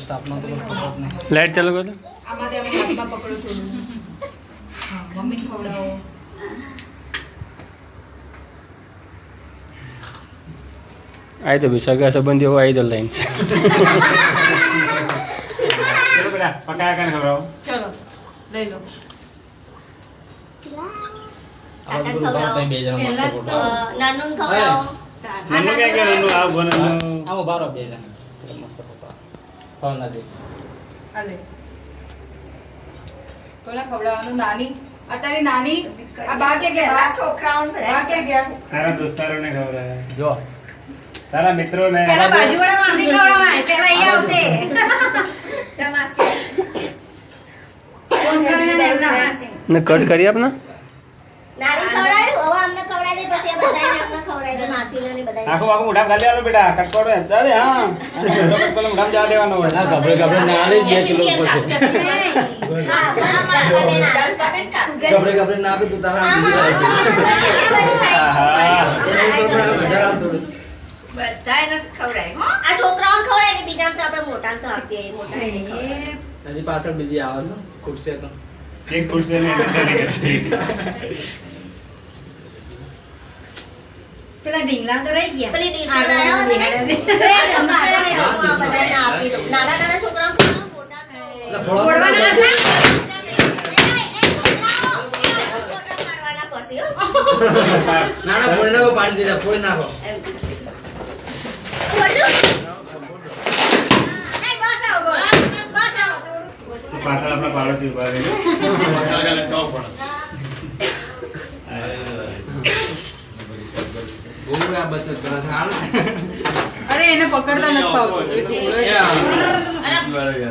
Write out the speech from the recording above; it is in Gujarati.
તાપમાં તો ખબર નહીં. લાઈટ ચાલુ કરો. આમાંથી અમે હાથમાં પકડો થોડું. હા, મમ્મીને ખવડાવો. આવી તો બી સગા સંબંધીઓ આવી તો લાઈન છે. ચલો બેટા પકાયા કાને ખવડાવો. ચલો લઈ લો. આ બધું ભાવ બે જણા મસ્ત ફોટો. નાનું ખવડાવો. મને કઈ કે નનું આ બનનું. આમ બારો બે જણા ચલો મસ્ત ફોટો. ફોન ના દે. અલે કોને ખવડાવવાનું? નાની અત્યારે નાની આ બા કે ગયા? છોકરાઓને બા કે ગયા? તારા દોસ્તારોને ખવડાવે. જો તારા મિત્રોને. પેલા બાજુવાળા માસી ખવડાવાય પેલા અહીંયા આવતે ત્યાં માસી કોણ છે બીજું તારું friend? ને કટ કરી આપ ને. નાનું ખવડાવ્યું હવે અમને ખવડાવી દે પછી આ બધાને અમને ખવડાવી દે માસીને ને બધાને આખું આખું મોઢામાં ગાલી આલો બેટા કટકોડો હેતા દે હા કટકોડો મોઢામાં જવા દેવાનો હોય. ના ગભરે ગભરે ના લે 2 કિલો ઉપર છે. ગભરે ગભરે ના આપે તું તારા આમ બીજા રહેશે. આહા. બધાને ખવડાય હો આ છોકરાઓને ખવડાવી દે બીજાને તો આપણે મોટાને તો આપીએ મોટા હજી પાછળ બીજી આવે ને ખુરશી તો એક ખુરશી ને પેલા ઢીંગલા તો રહી ગયા પેલી ડીશ આગળ લાવ્યા આગળ હતા ને આ બધાને આપી દો નાના નાના છોકરાઓ મોટા તો થોડા પાડવાના પછી હો ના ના ફોડી નાખો પાણી દીધા ફોડી નાખો. પાછળ આપણા પાડોશી ઉભા રહે. બહુ આ બચત કરે છે હાલ. અરે એને પકડતા નથી આવતું. એ ઢોળે છે. બરાબર.